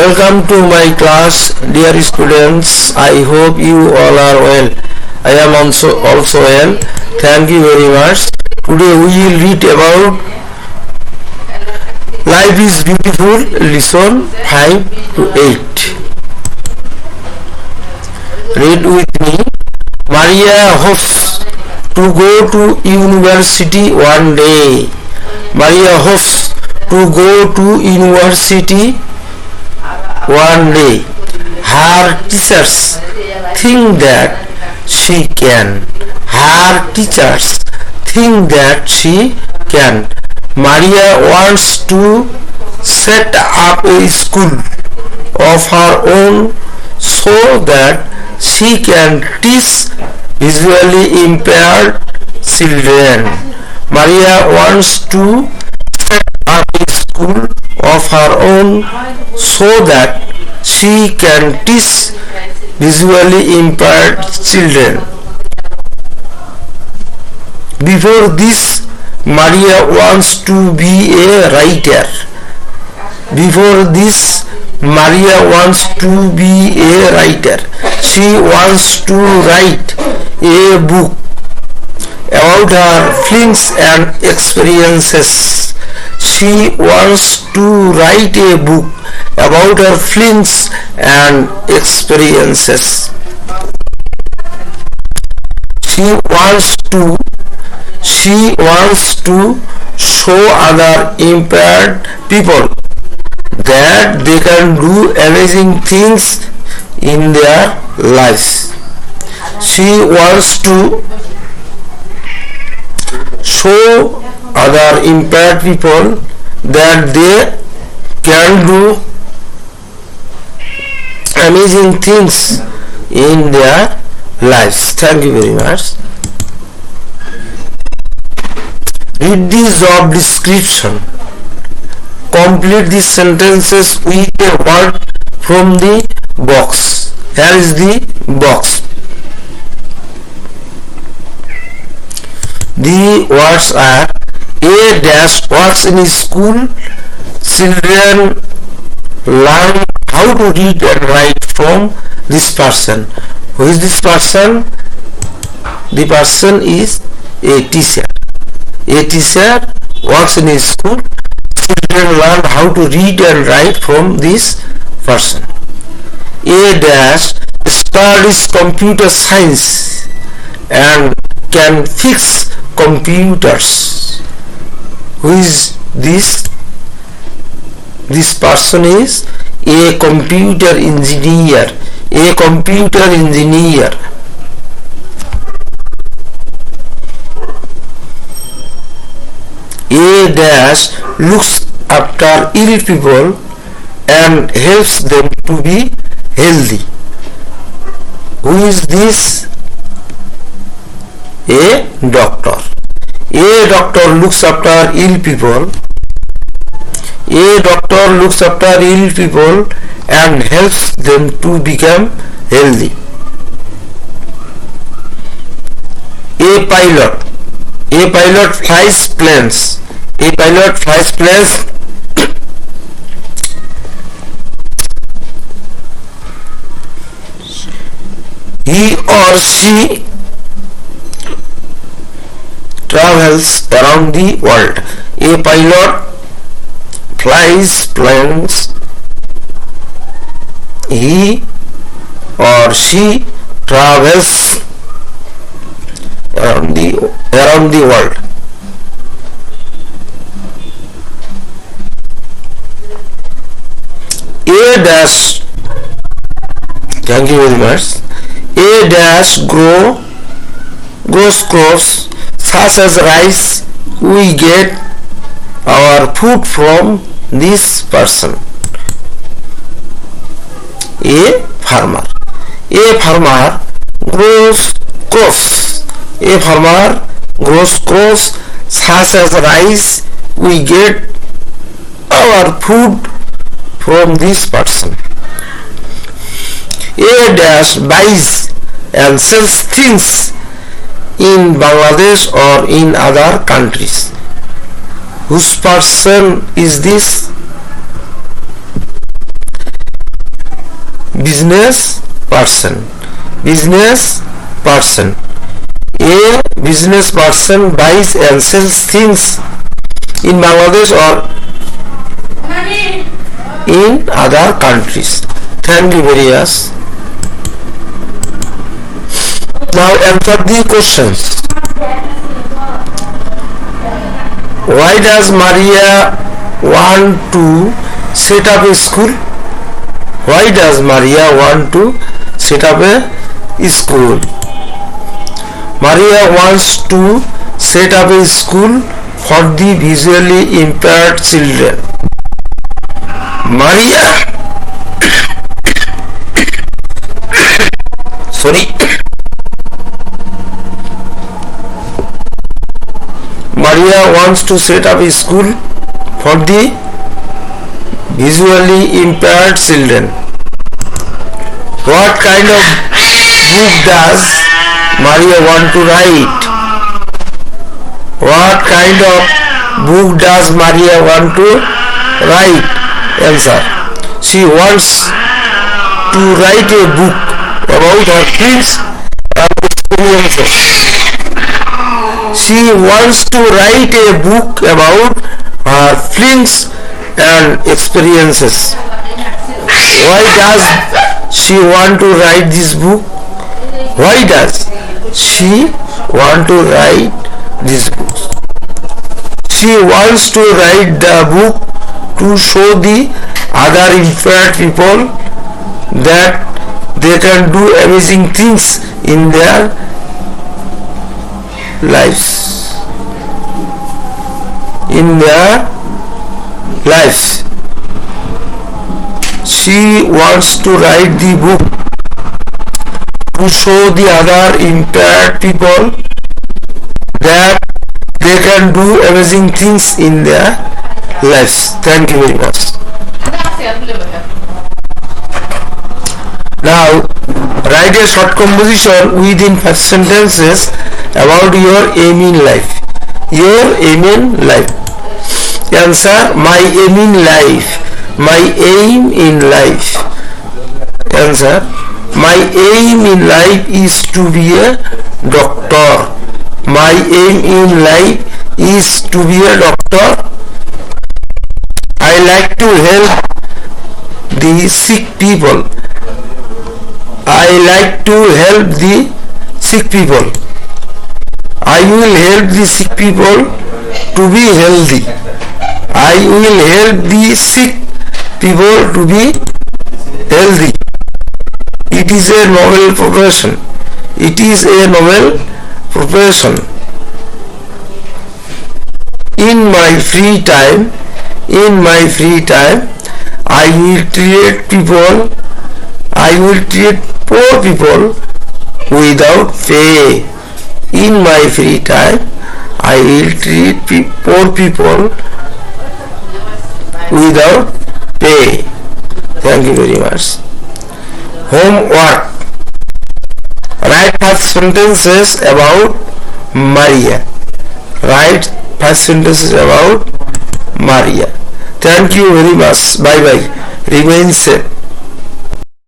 Welcome to my class, dear students. I hope you all are well. I am also well. Thank you very much. Today we will read about Life is Beautiful, lesson 5 to 8. Read with me. Maria hopes to go to university one day. Maria hopes to go to university one day. Her teachers think that she can. Her teachers think that she can. Maria wants to set up a school of her own so that she can teach visually impaired children. Maria wants to set up a school of her own so that she can teach visually impaired children. Before this, Maria wants to be a writer. Before this, Maria wants to be a writer. She wants to write a book about her feelings and experiences. She wants to write a book about her feelings and experiences. She wants to show other impaired people that they can do amazing things in their lives. She wants to show other impaired people that they can do amazing things in their lives. Thank you very much. Read the job description. Complete the sentences with a word from the box. Here is the box. The words are: A dash works in a school. Children learn how to read and write from this person. Who is this person? The person is a teacher. A teacher works in a school. Children learn how to read and write from this person. A dash studies computer science and can fix computers. Who is this? This person is a computer engineer. A computer engineer. A dash looks after ill people and helps them to be healthy. Who is this? A doctor. A doctor looks after ill people. A doctor looks after ill people and helps them to become healthy. A pilot. A pilot flies planes. A pilot flies planes. He or she travels around the world. A pilot flies planes. He or she travels around the world. A dash, thank you very much. A dash grows crops such as rice. We get our food from this person. A farmer. A farmer grows crops. A farmer grows crops such as rice. We get our food from this person. A dash buys and sells things in Bangladesh or in other countries. Whose person is this? business person. Business person. A business person buys and sells things in Bangladesh or in other countries. Thank you very much. Now answer the questions. Why does Maria want to set up a school? Why does Maria want to set up a school? Maria wants to set up a school for the visually impaired children. Maria Maria wants to set up a school for the visually impaired children. What kind of book does Maria want to write? What kind of book does Maria want to write? Answer. She wants to write a book about her dreams and experiences. She wants to write a book about her feelings and experiences. Why does she want to write this book? Why does she want to write this book? She wants to write the book to show the other impaired people that they can do amazing things in their lives. She wants to write the book to show the other impaired people that they can do amazing things in their lives. Thank you very much. Now, write a short composition within 5 sentences about your aim in life. Your aim in life. Answer. My aim in life. My aim in life. Answer. My aim in life is to be a doctor. My aim in life is to be a doctor. I like to help the sick people. I like to help the sick people. I will help the sick people to be healthy. I will help the sick people to be healthy. It is a noble profession. It is a noble profession. In my free time, I will treat poor people without pay. In my free time, I will treat poor people without pay. Thank you very much. Homework. Write 5 sentences about Maria. Write 5 sentences about Maria. Thank you very much. Bye bye. Remain safe.